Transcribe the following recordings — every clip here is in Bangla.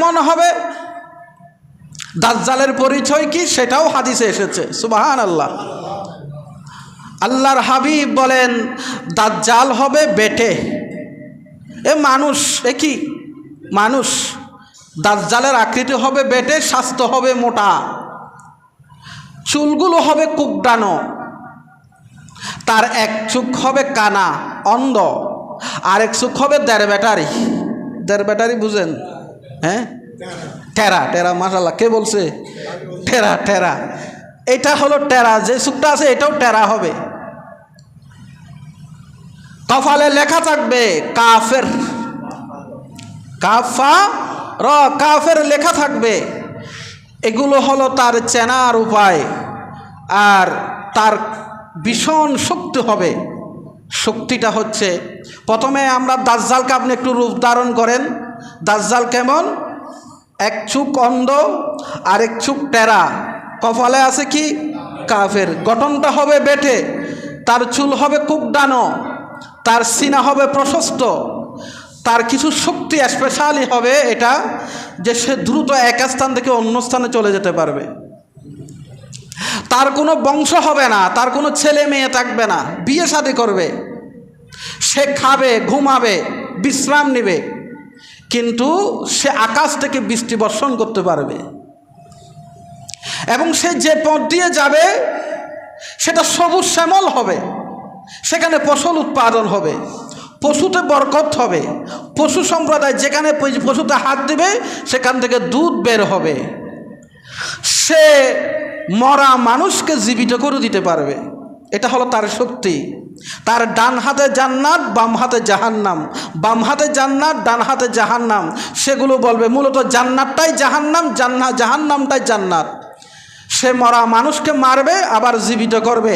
কেমন হবে, দাজ্জালের পরিচয় কি সেটাও হাদিসে এসেছে। সুবহানাল্লাহ। আল্লাহর হাবিব বলেন দাজ্জাল হবে বেটে, মানুষ, কি মানুষ। দাজ্জালের আকৃতি হবে বেটে, স্বাস্থ্য হবে মোটা, চুলগুলো হবে কুকডানো, তার এক চোখ হবে কানা অন্ধ, আরেক চোখ হবে দেড় ব্যাটারি বুঝেন? হ্যাঁ, টেরা টেরা, মাশাআল্লাহ, কে বলছে? টেরা, এটা হলো টেরা, যে চোখটা আছে এটাও টেরা হবে। কপালে লেখা থাকবে কাফের, কাফের লেখা থাকবে। এগুলো হলো তার চেনার উপায়। আর তার ভীষণ শক্তি হবে। শক্তিটা হচ্ছে, প্রথমে আমরা দাজ্জালকে আপনি একটু রূপ ধারণ করেন। দাজ্জাল কেমন? এক চোখ অন্ধ, আরেক চোখ টেরা, কপালে আছে কি কাফের, গঠনটা হবে বেটে, তার চুল হবে কুকডানো, তার সিনা হবে প্রশস্ত, তার কিছু শক্তি স্পেশালি হবে এটা যে সে দ্রুত এক স্থান থেকে অন্য স্থানে চলে যেতে পারবে। তার কোনো বংশ হবে না, তার কোনো ছেলে মেয়ে থাকবে না, বিয়ে শাদী করবে, সে খাবে, ঘুমাবে, বিশ্রাম নেবে, কিন্তু সে আকাশ থেকে বৃষ্টি বর্ষণ করতে পারবে। এবং সে যে পথ দিয়ে যাবে সেটা সবুজ শ্যামল হবে, সেখানে ফসল উৎপাদন হবে, পশুতে বরকত হবে, পশু সম্প্রদায় যেখানে পশুতে হাত দিবে সেখান থেকে দুধ বের হবে, সে মরা মানুষকে জীবিত করে দিতে পারবে। এটা হলো তার শক্তি। তার ডান হাতে জান্নাত, বাম হাতে জাহান্নাম, বাম হাতে জান্নাত, ডান হাতে জাহান্নাম। সেগুলো বলবে মূলত জান্নাতটাই জাহান্নাম, জাহান্নামটাই জান্নাত। সে মরা মানুষকে মারবে আবার জীবিত করবে।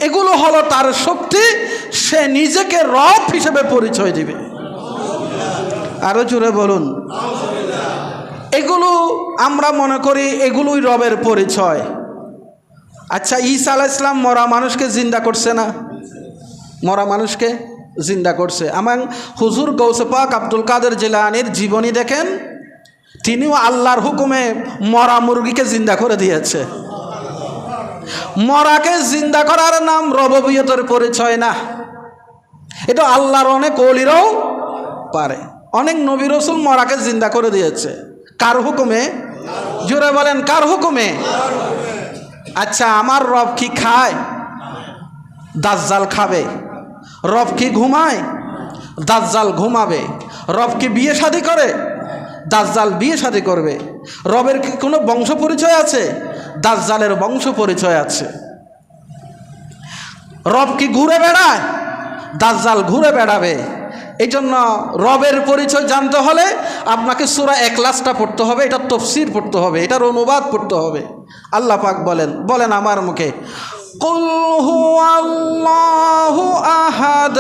এগুলো হলো তার শক্তি। সে নিজেকে রব হিসেবে পরিচয় দিবে। আরো জোরে বলুন। এগুলো আমরা মনে করি এগুলোই রবের পরিচয়। আচ্ছা, ঈসা আলাইহিস সালাম মরা মানুষকে জিন্দা করছে না? মরা মানুষকে জিন্দা করছে। আমার হুজুর গৌসে পাক আব্দুল কাদের জিলানীর জীবনী দেখেন, তিনিও আল্লাহর হুকুমে মরা মুরগিকে জিন্দা করে দিয়েছে। মরাকে জিন্দা করার নাম রববিয়তের পরিচয় না, এটা আল্লাহর অনেক ওলিরাও পারে। অনেক নবী রাসূল মরাকে জিন্দা করে দিয়েছে। কার হুকুমে? জোরে বলেন, কার হুকুমে? আচ্ছা, আমার রব কি খায়? দাজ্জাল খাবে। রব কি ঘুমায়? দাজ্জাল ঘুমাবে। রব কি বিয়ে শাদী করে? দাজ্জাল বিয়ে শাদী করবে। রবের কি কোনো বংশ পরিচয় আছে? দাজ্জালের বংশ পরিচয় আছে। রব কি ঘুরে বেড়ায়? দাজ্জাল ঘুরে বেড়াবে। এই জন্য রবের পরিচয় জানতে হলে আপনাকে সূরা ইখলাসটা পড়তে হবে, এটা তাফসীর পড়তে হবে, এটার অনুবাদ পড়তে হবে। আল্লাহ পাক বলেন আমার মুখে, কুল হুয়াল্লাহু আহাদ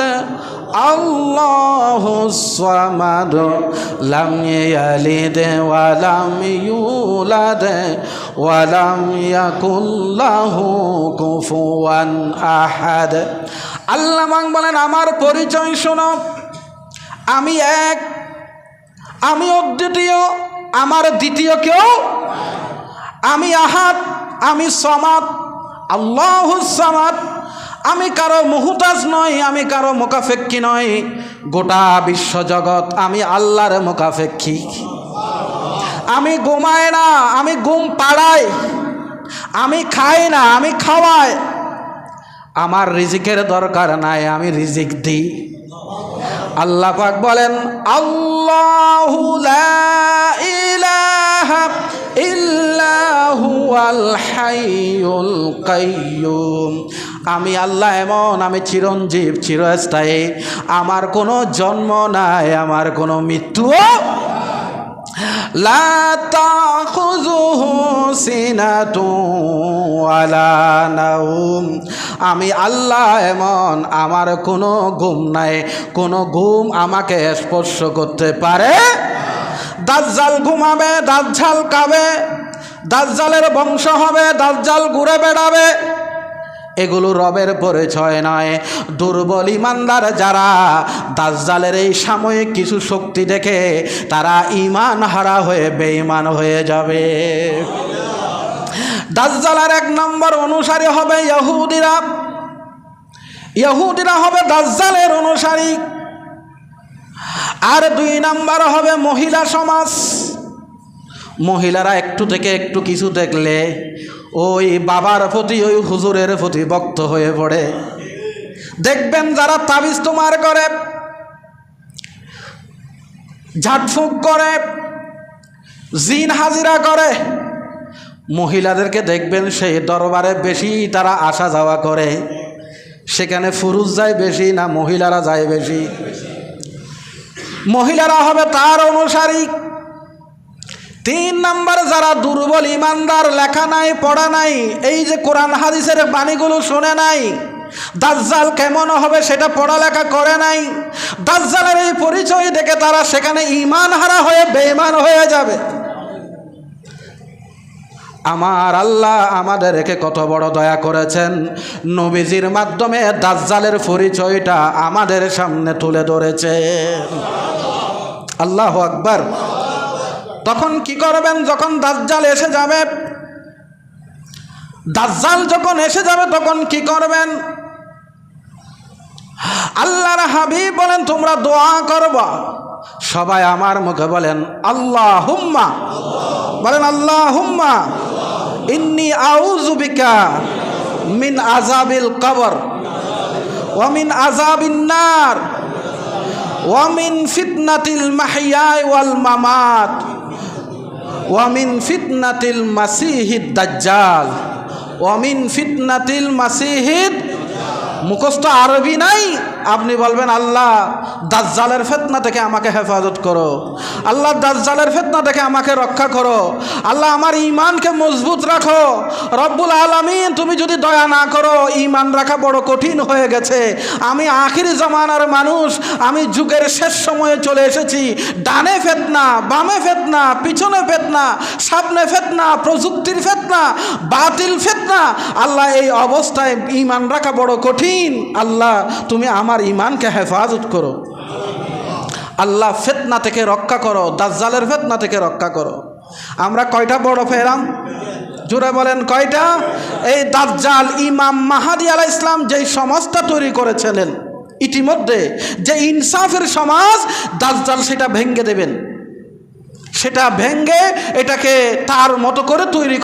আল্লাহুস সামাদ লাম ইয়ালিদ ওয়া লাম ইউলাদ ওয়া লাম ইয়াকুল লাহু কুফুয়ান আহাদ। আল্লাহ পাক বলেন আমার পরিচয় শোনো, আমি এক, আমি অদ্বিতীয়, আমার দ্বিতীয় কেউ, আমি আহাদ, আমি সামাদ, আল্লাহুস সামাদ। আমি কারো মুহতাজ নই, আমি কারো মুকাফেক্ষী নই। গোটা বিশ্বজগৎ আমি আল্লাহর মুকাফেক্ষী। আমি ঘুমাই না, আমি ঘুম পাড়াই। আমি খাই না, আমি খাওয়াই। আমার রিজিকের দরকার নাই, আমি রিজিক দিই। আল্লাহ পাক বলেন আল্লাহু লা ইলাহা ইল্লা হুয়াল হাইয়ুল কাইয়্যুম। আমি আল্লাহ এমন, আমি চিরঞ্জীব, চিরস্থায়ী। আমার কোনো জন্ম নাই, আমার কোনো মৃত্যুও লা তাখুযুহু সিনাতুন ওয়ালা নাওম। আমি আল্লাহ এমন, আমার কোনো ঘুম নাই, কোনো ঘুম আমাকে স্পর্শ করতে পারে। দাজ্জাল ঘুমাবে, দাজ্জাল খাবে, দাজ্জালের বংশ হবে, দাজ্জাল ঘুরে বেড়াবে। এগুলো রবের পরিচয় নয়। দুর্বল ইমানদার যারা দাজ্জালের এই সাময়িক কিছু শক্তি দেখে তারা ঈমান হারা হয়ে বেঈমান হয়ে যাবে। দাজ্জালের 1 নম্বর অনুসারী হবে ইহুদিরা। ইহুদিরা হবে দাজ্জালের অনুসারী। আর 2 নম্বর হবে মহিলা সমাজ। মহিলারা একটু থেকে একটু কিছু দেখলে ওই বাবার প্রতি, ওই হুজুরের প্রতি ভক্ত হয়ে পড়ে। দেখবেন যারা তাবিজ তোমার করে, ঝাড়ফুঁক করে, জিন হাজিরা করে, মহিলাদেরকে দেখবেন সেই দরবারে বেশি তারা আসা যাওয়া করে। সেখানে পুরুষ যায় বেশি না মহিলারা যায় বেশি? মহিলারা হবে তার অনুসারী। 3 নম্বর যারা দুর্বল ইমানদার, লেখা নাই পড়া নাই, এই যে কোরআন হাদিসের বাণীগুলো শুনে নাই, দাজ্জাল কেমন হবে সেটা পড়ালেখা করে নাই, দাজ্জালের এই পরিচয় দেখে তারা সেখানে ঈমান হারা হয়ে বেঈমান হয়ে যাবে। আমার আল্লাহ আমাদেরকে কত বড় দয়া করেছেন, নবীজির মাধ্যমে দাজ্জালের পরিচয়টা আমাদের সামনে তুলে ধরেছেন। আল্লাহু আকবার। তখন কি করবেন? যখন দাজ্জাল এসে যাবে, দাজ্জাল যখন এসে যাবে তখন কি করবেন? আল্লাহর হাবিব বলেন তোমরা দোয়া করবা। সবাই আমার মুখে বলেন আল্লাহুম্মা, বলেন আল্লাহুম্মা ইন্নী আউযু বিকা মিন আযাবিল কবর ওয়া মিন আযাবিন নার ওয়া মিন ফিতনাতিল মাহইয়া ওয়াল মামাত ওয়া মিন ফিতনাতিল মাসিহিদ দাজ্জাল ওয়া মিন ফিতনাতিল মাসিহিদ। মুখস্থ আরবি নাই, আপনি বলবেন আল্লাহ দাজ্জালের ফিতনা থেকে আমাকে হেফাজত করো, আল্লাহ দাজ্জালের ফিতনা থেকে আমাকে রক্ষা করো, আল্লাহ আমার ঈমানকে মজবুত রাখো। রব্বুল আলামিন তুমি যদি দয়া না করো, ঈমান রাখা বড় কঠিন হয়ে গেছে। আমি আখিরি জামানার মানুষ, আমি যুগের শেষ সময়ে চলে এসেছি। ডানে ফিতনা, বামে ফিতনা, পিছনে ফিতনা, সামনে ফিতনা, প্রযুক্তির ফিতনা, বাতিল ফিতনা। আল্লাহ এই অবস্থায় ঈমান রাখা বড় কঠিন। আল্লাহ তুমি আমার ঈমানকে হেফাজত করো, আল্লাহ ফিতনা থেকে রক্ষা করো, দাজ্জালের ফিতনা থেকে রক্ষা করো। আমরা কয়টা বড় পেলাম? জোরে বলেন কয়টা? এই দাজ্জাল ইমাম মাহদী আলাইহিস সালাম যেই সমাজটা তৈরি করেছিলেন, ইতিমধ্যে যে ইনসাফের সমাজ, দাজ্জাল সেটা ভেঙে দেবেন, সেটা ভেঙে এটাকে তার মতো করে তৈরি